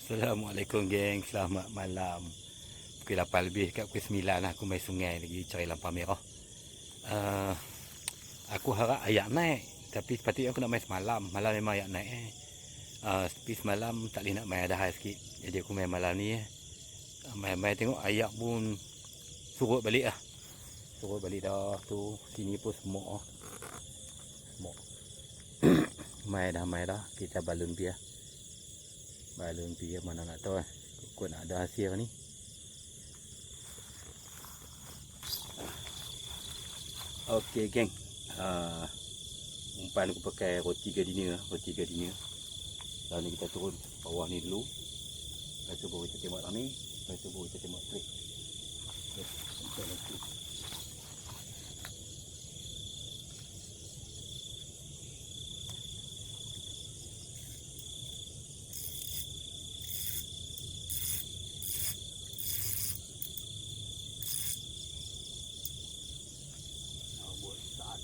Assalamualaikum geng, selamat malam. Pukul 8 lebih, kat pukul 9 lah aku main sungai lagi cari lampau merah. Aku harap ayak naik, tapi sepatutnya aku nak main semalam. Malam memang ayak naik tapi semalam tak boleh nak main, ada hal sikit. Jadi aku main malam ni main-main tengok ayak pun surut balik lah. Surut balik dah tu, sini pun semua semua. Main dah, kita balun dia. Balon dia mana nak tahu Kau nak ada hasil ni. Okey geng, umpan aku pakai roti gardenia. Lalu ni kita turun bawah ni dulu. Lepas tu baru kita tembak rami. Lepas tu baru kita tembak trik. Sampai nanti.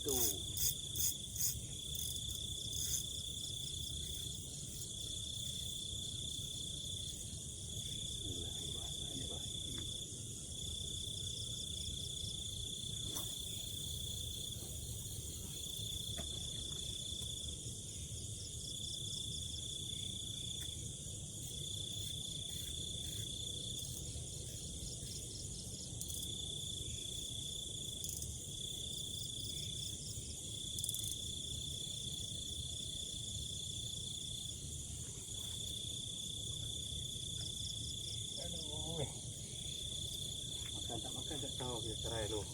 Satu. Makan tak tahu, kita try dulu.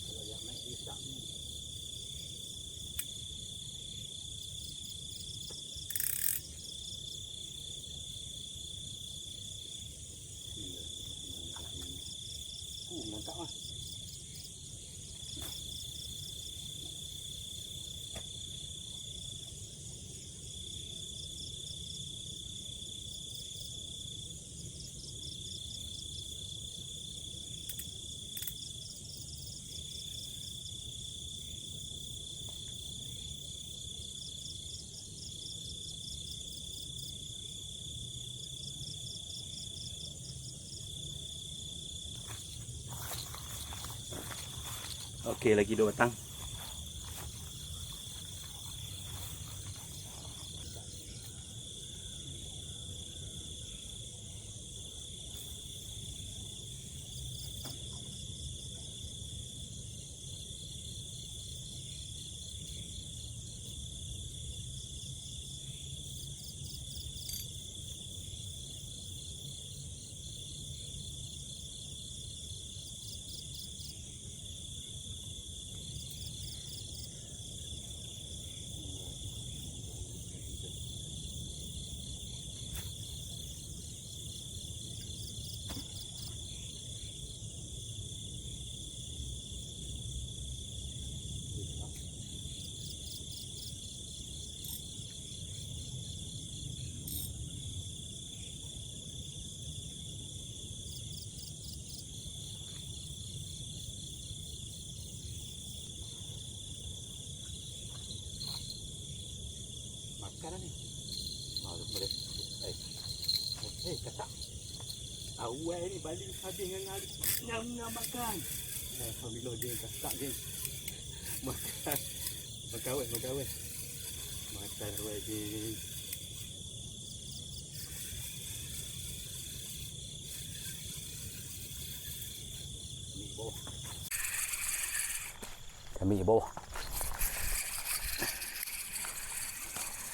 Kalau yang naik dia sedap ni. Mantap lah. Okey, lagi 2 batang. Makan ni. Boleh. Katak. Awal ni balik habis dengan nyam makan. Alhamdulillah dia katak je. Makan. Makan weh. Makan weh je. Ambil bawah.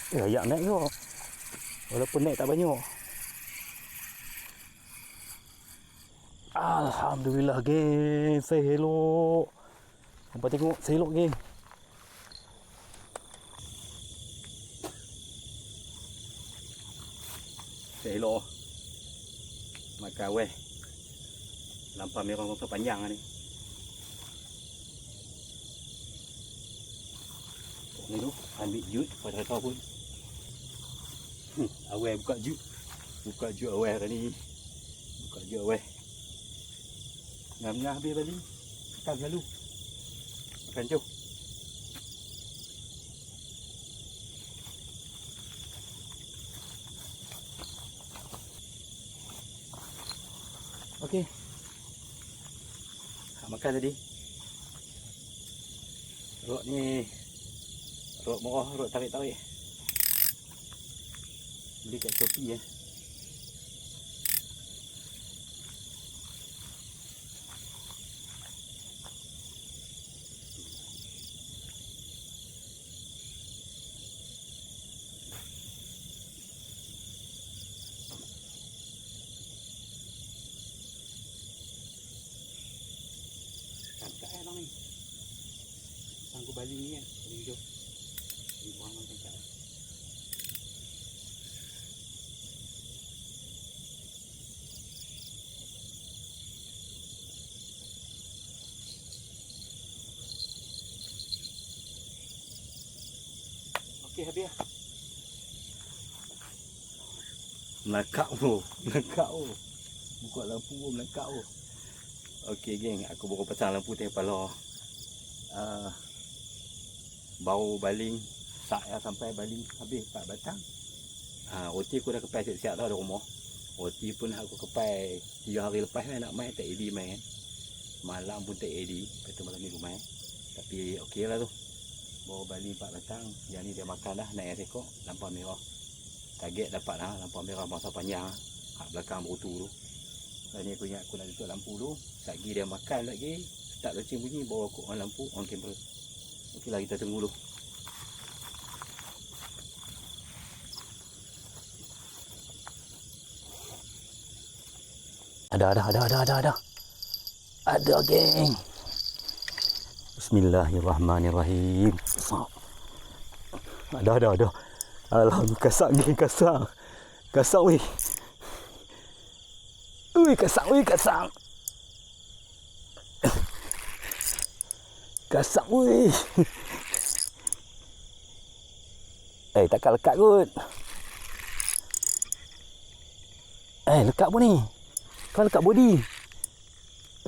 Ayak naik ke? Walaupun naik tak banyak. Alhamdulillah geng, saya elok. Nampak tengok, saya elok geng. Saya elok. Makan weh. Lampau merah masa panjang ni. Ni tu, ambil jut pada tahu pun. Awal buka jut awal tadi. Buka jut awal. Ngam-ngam habis balik. Makan selalu. Makan jauh. Okey. Makan tadi. Rok ni rok murah, rok tarik-tarik. Beli kat Shopee ya. Cangkak abang ni. Tangguh baling ni kan. Baling hijau. Ni buang dengan cangkak. Okey, habis lah. Melakak tu. Melakak tu. Buka lampu pun melakak tu. Okey geng, aku baru pasang lampu tengah kepala. Bau baling sak ya sampai baling habis 4 batang. Roti aku dah kepai siap-siap dah di rumah. Roti pun aku kepai 3 hari lepas kan nak main tak jadi main kan. Malam pun tak jadi, kata malam ni main. Tapi okey lah tu. Bawa baling 4 batang. Yang ni dia makan dah naik rekod lampu merah. Target dapat lah lampu merah masa panjang. Hak belakang berutu tu. Dan ni aku ingat aku nak tutup lampu tu. Lagi dia makan lagi. Start loceng bunyi bawa aku on lampu, on kamera. Okeylah kita tunggu dulu. Ada. Ada geng. Bismillahirrahmanirrahim. Ada. Alhamdulillah kasar geng, kasar. Kasar weh. Ui, kasar. Kasar weh. Takkan lekat kot. Lekat pun ni. Kau lekat body.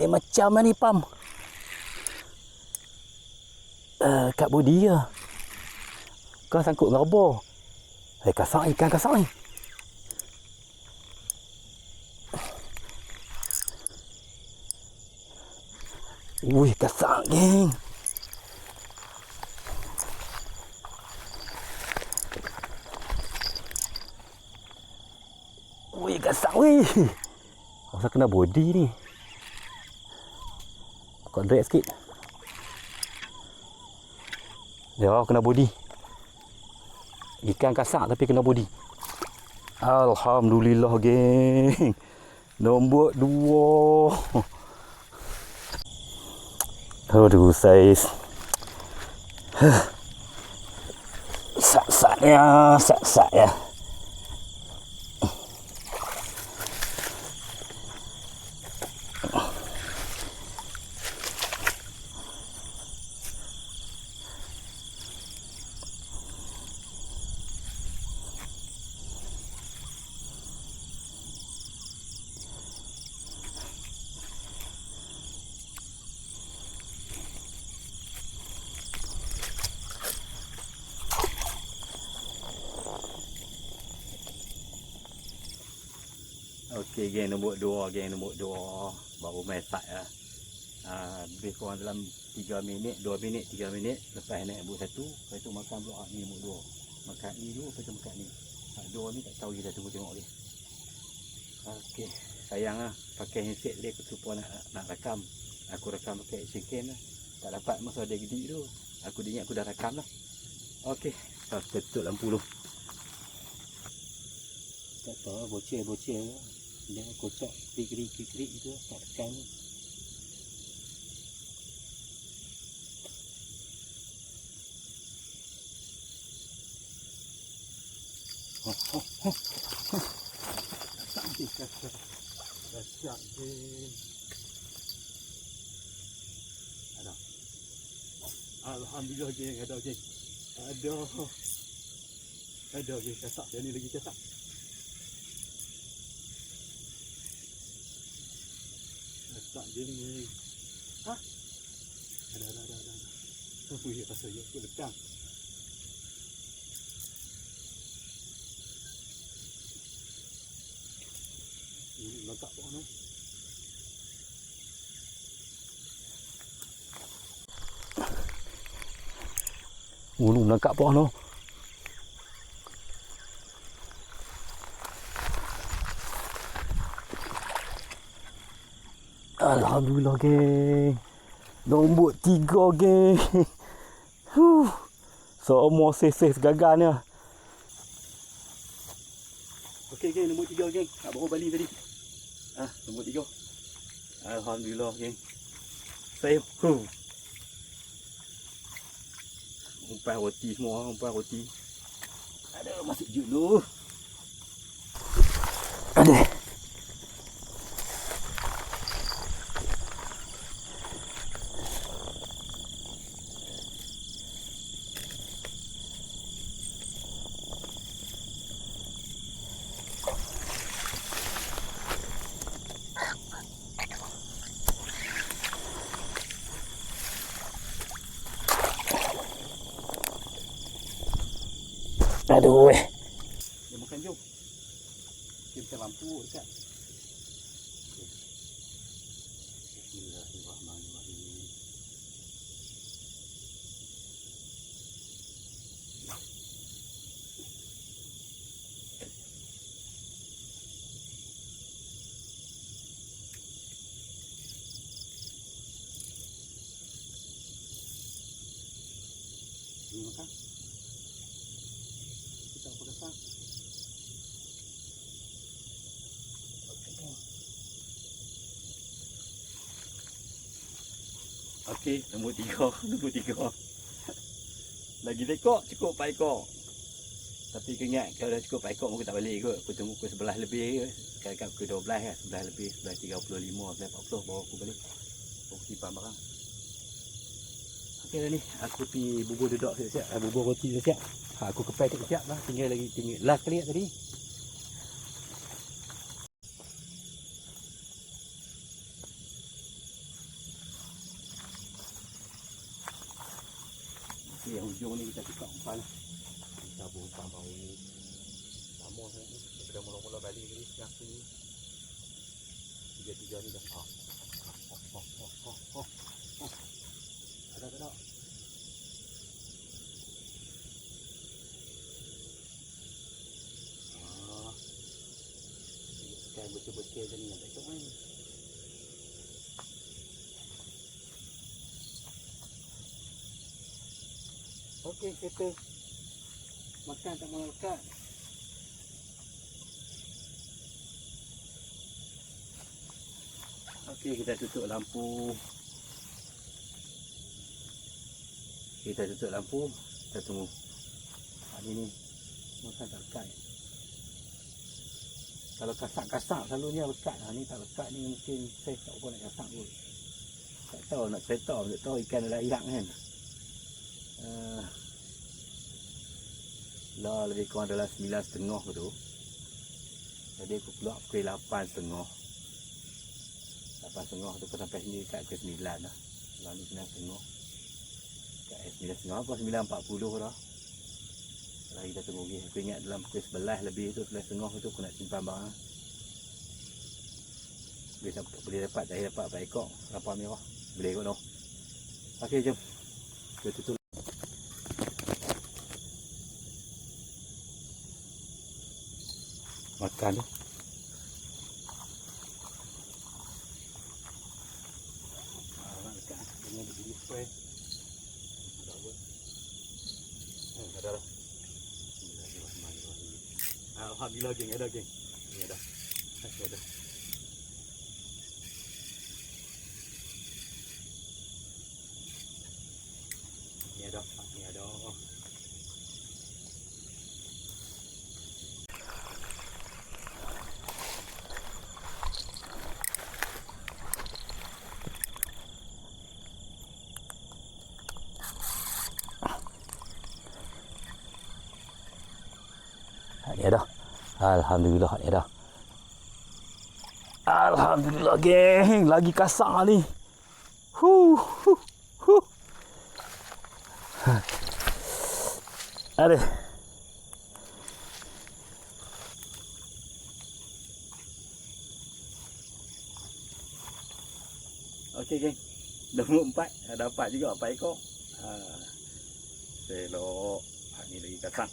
Macam mana ni pam. Lekat body je. Kau sangkut dengan rebor. Kasar ikan kasar ni. Wih, kasar geng. Wih, kasar wih. Masa kena body ni. Kau drag sikit. Ya, kena body. Ikan kasar tapi kena body. Alhamdulillah geng. Nombor 2. Aduh saiz. Sak-sak ya. Okey geng nombor 2 baru main start lah. Lebih kurang dalam 3 minit 3 minit lepas naik nombor 1, lepas tu makan pula ni nombor 2. Makan ni dulu lepas tu makan ni. Hak 2 ni tak tahu, kita tengok dia. Okey, sayang lah pakai handset dia aku terlupa nak rakam. Aku rakam pakai action cam lah. Tak dapat masa dia gede tu. Aku ingat aku dah rakam lah. Okey, kita tutup lampu dulu. Tak tahu bocil dia kocak krik itu tak tekan. Dahsyat geng. Ada. Alhamdulillah geng, ada geng. Ada geng, kasak dia ni lagi kasak. Tak jadi ni. Hah? Ada. Wih, rasa dia aku lekang. Ini letak pun ni. Ulu menangkap pohon tu. Alhamdulillah geng. Nombor 3 geng. Semua ses-ses gagal ni. Okey geng, nombor 3 geng. Nak bawa balik tadi. Nombor 3. Alhamdulillah geng. Save. Umpan roti semua, umpan roti. Ada masuk juk dulu. Ada. Aduh. Dia makan jom. Dia macam lampu dekat. Bismillahirrahmanirrahim. Ini makan. Okey, nombor 3. Nombor 3. Lagi ekor, cukup 4 ekor. Tapi kau ingat, kalau dah cukup 4 ekor, aku tak balik kot. Aku tunggu pukul 11 lebih. Sekarang pukul 12 kan. 11 lebih, 11.35, 11.40 baru aku balik. Aku simpan barang. Okey dah ni, aku pergi bubur duduk siap-siap. Bubur roti dah siap. Aku kepal tak siap lah. Tinggal last kali tadi. Okey, yang hujung ni kita tukar umpan lah. Kita buat umpan baru. Lama sangat ni. Daripada mula-mula balik tadi. Yang tu ni. 3-3 ni dah. Ada tak tak? Sekarang betul-betul je ni. Tak cok ni. Okey, settle. Makan tak mau makan. Okey, kita tutup lampu. Kita tutup lampu. Kita tunggu. Hari ni makan tak lekat. Kalau kasak-kasak selalunya lekat. Ni tak lekat ni mungkin saya tak apa nak kasak pun. Tak tahu nak settle. Tak tahu ikan ada ayak kan. Lah lebih kurang adalah 9.30 tu. Jadi aku keluar pukul 8.30. 8.30 tu aku sampai sini kat pukul 9 dah. Lalu 9.30. Kat 9.30 apa 9.40 dah. Lagi kita tunggu lagi. Aku ingat dalam pukul 11 lebih tu 11.30 tu aku nak simpan barang. Boleh dapat, tak dapat 4 ekor lapar merah. Boleh kot tu. Okey, jom. Kita tutup. Makan tu. Nak dekat. Dengan begini spray. Ada apa? Ada lah. Alhamdulillah geng, ada geng. Ini ada. Masih ada. Ini ada. Ini ada. Ini ada. Alhamdulillah ni ada. Alhamdulillah geng, lagi kasar ni. Ada. Okey geng. Nombor 4 dapat juga 4 ekor. Selok. Hak ni lagi kasar.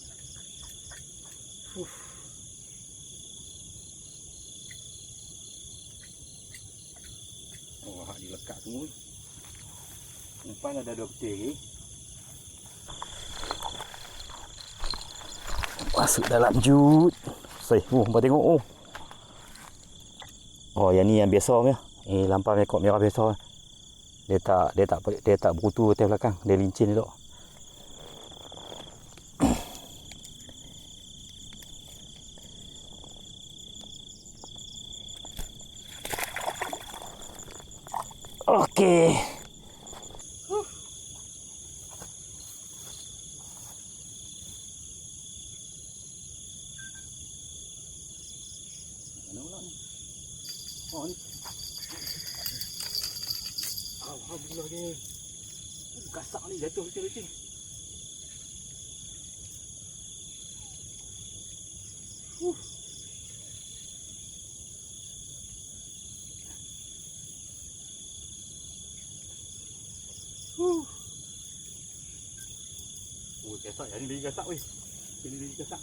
Oh, hak ni lekat semua. Umpan ada 2 petir lagi. Masuk dalam jut. Nampak tengok. Oh, yang ni yang biasa punya. Lampau mekok merah biasa. Dia tak berutu atas belakang. Dia lincin elok. Okey. Mana pula ni? Oh ni. Alhamdulillah ni. Kasak ni jatuh leceh-leceh. Kasak yang ni lagi kasak weh. Yang ni lagi kasak.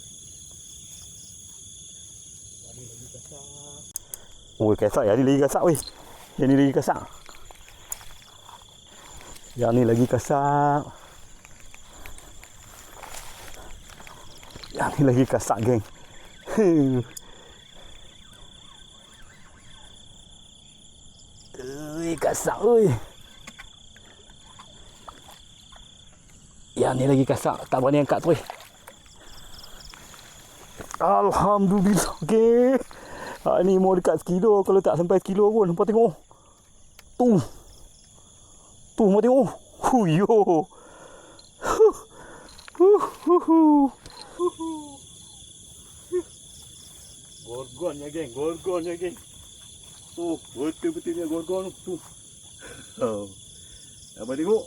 Yang ni lagi kasak. Kasak yang ni lagi kasak weh. Yang ni lagi kasak. Yang ni lagi kasak. Yang ni lagi kasak, geng. Kasak oi. Yang ni lagi kasak, tak berani angkat tu. Alhamdulillah, geng. Hak ni mau dekat sekilo, kalau tak sampai sekilo pun. Nampak tengok. Tu, mau tengok. Huyo. Gorgonnya, geng. Gorgonnya, geng. Betul-betulnya gorgon tu. Nampak tengok.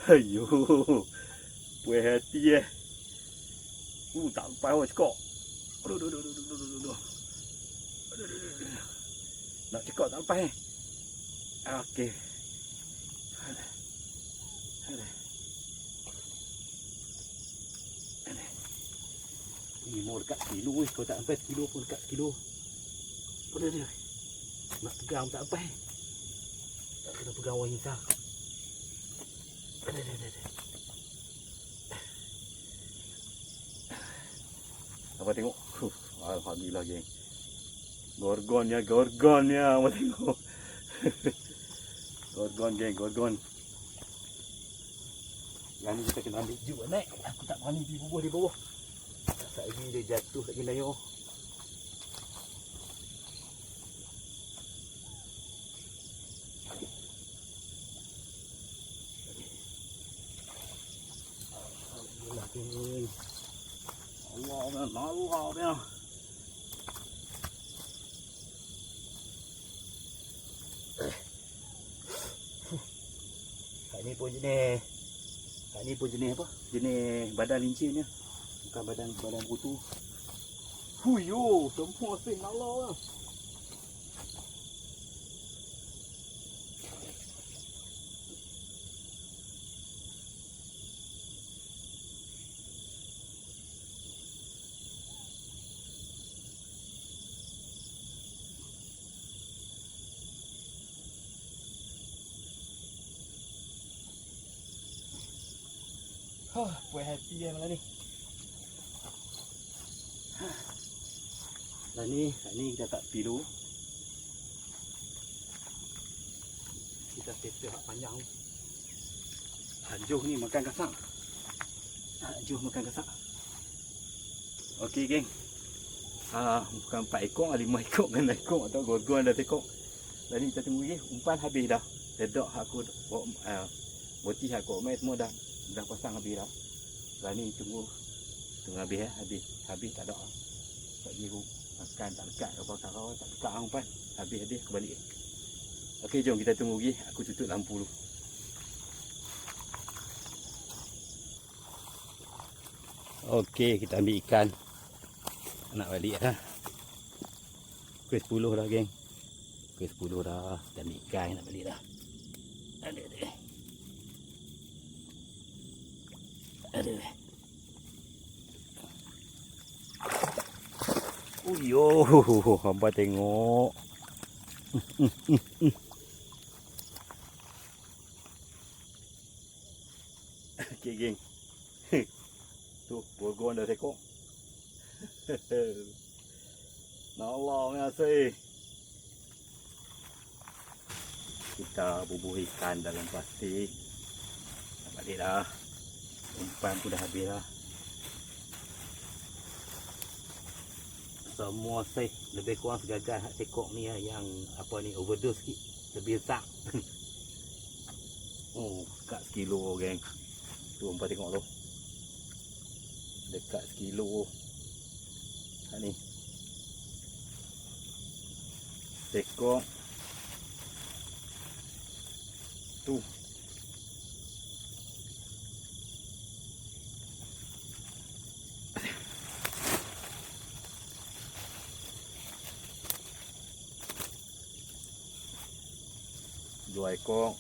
Ayo. Puas hati tak sampai awak cekak. Aduh. Nak cekak tak sampai. Okey. Ni mau dekat kilo weh. Kalau tak sampai sekilo pun dekat sekilo. Aduh. Nak pegang tak sampai. Tak kena pegang orang insaf. Apa tengok? Alhamdulillah, geng. Gorgonnya. Apa tengok? Gorgon, geng. Gorgon. Yang ni kita kena ambil juga naik. Aku tak berani pergi bubuh di bawah. Saat ini dia jatuh kat gilai. Allah dia. Kat ni pun jenis apa? Jenis badan lincinnya. Bukan badan butu. Huyo, semua sing Allah lah. Puas hati malam ni. Dan ni kita tak pilu. Kita settle hak panjang. Hanjuh ni makan kasak. Okey, geng. Bukan 4 ekor, 5 ekor kan 6 ekor atau gorgon dah tekok. Dan ni kita tunggu lagi. Umpan habis dah. Sedok aku botih aku mai semua dah pasang habis dah. Dan ni tunggu habis habis tak ada. Tak jiru makan tak lekat apa karau tak lekat umpan. Habis aku balik. Okey, jom kita tunggu lagi. Aku tutup lampu dulu. Okey, kita ambil ikan. Nak balik dah. Pukul 10 dah, geng. Pukul 10 dah. Kita ambil ikan nak balik dah. Ada. Aduh. Uyo, hamba tengok. Okey geng. Tu burgon dah sekok. Nolong ya say. Kita bubuh ikan dalam plastik. Balik dah. Umpan pun dah habis dah. Semua saya lebih kurang segagal hak sekok ni yang apa ni overdose sikit. Lebih besar. Oh, dekat sekilo geng. Tu umpan tengok tu. Dekat sekilo. Ha ni. Sekok. Tu. Dua ekor.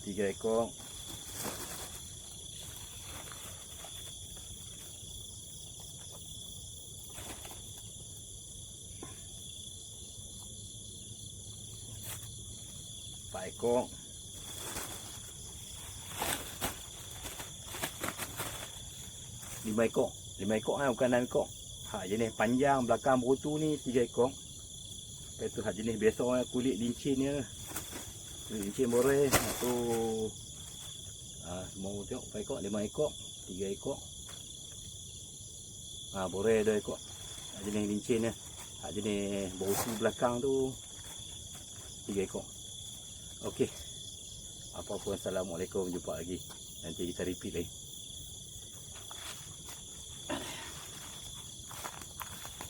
Tiga ekor. Empat ekor. 5 ekor. 5 ekor kan, bukan 6 ekor. Hak jenis panjang belakang berutu ni 3 ekor. Lepas tu hak jenis biasa kulit lincin ni. Lincin boreh. Tu semua tengok 4 ekor, 5 ekor, 3 ekor. Boreh 2 ekor. Hak jenis lincin ni. Hak jenis berutu belakang tu 3 ekor. Okey. Apa pun, assalamualaikum, jumpa lagi. Nanti kita repeat lagi.